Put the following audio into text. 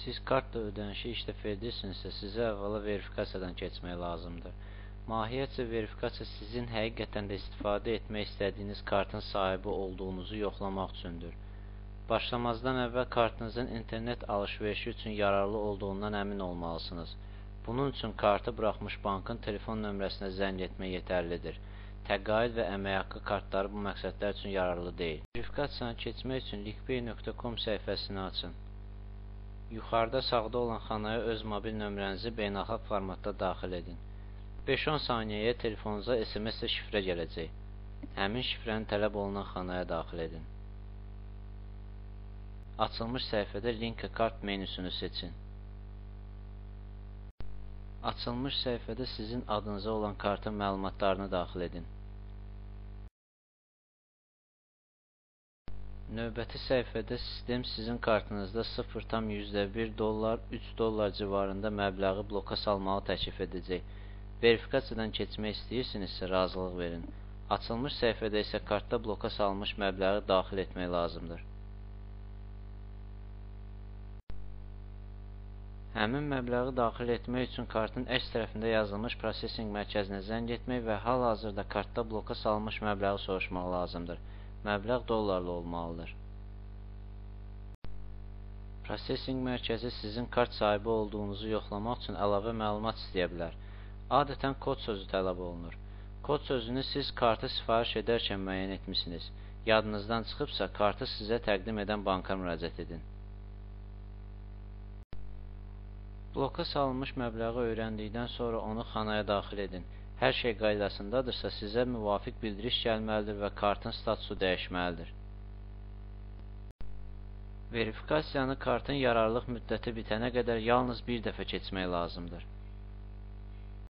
Siz kartla ödənişi ilk dəfə edirsinizsə, sizə əvvəla verifikasiyadan keçmək lazımdır. Mahiyyətcə verifikasiya sizin həqiqətən də istifadə etmək istədiyiniz kartın sahibi olduğunuzu yoxlamaq üçündür. Başlamazdan əvvəl kartınızın internet alış-verişi üçün yararlı olduğundan əmin olmalısınız. Bunun üçün kartı buraxmış bankın telefon nömrəsinə zəng etmək yetərlidir. Təqaüd və əmək haqqı kartları bu məqsədlər üçün yararlı deyil. Verifikasiyanı keçmək üçün liqpay.com səhifəsini açın. Yuxarıda sağda olan xanaya öz mobil nömrənizi beynəlxalq formatda daxil edin. 5-10 saniyəyə telefonunuza SMS ilə şifrə gələcək. Həmin şifrəni tələb olunan xanaya daxil edin. Açılmış səhifədə Link a Card menüsünü seçin. Açılmış səhifədə sizin adınıza olan kartın məlumatlarını daxil edin. Növbəti səhifədə sistem sizin kartınızda $0,1 $3 civarında məbləği bloka salmağı təklif edəcək. Verifikasiyadan keçmək istəyirsinizsə razılıq verin. Açılmış səhifədə isə kartda bloka salınmış məbləği daxil etmək lazımdır. Həmin məbləği daxil etmək üçün kartın əks tərəfində yazılmış prosesing mərkəzinə zəng etmək və hal-hazırda kartda bloka salınmış məbləği soruşmaq lazımdır. Məbləğ dollarlı olmalıdır. Prosesing mərkəzi sizin kart sahibi olduğunuzu yoxlamaq üçün əlavə məlumat istəyə bilər. Adətən kod sözü tələb olunur. Kod sözünü siz kartı sifariş edərkən müəyyən etmişsiniz. Yadınızdan çıxıbsa, kartı sizə təqdim edən banka müraciət edin. Bloka salınmış məbləği öyrəndikdən sonra onu xanaya daxil edin. Hər şey qaydasındadırsa, sizə müvafiq bildiriş gəlməlidir və kartın statusu dəyişməlidir. Verifikasiyanı kartın yararlılıq müddəti bitənə qədər yalnız bir dəfə keçmək lazımdır.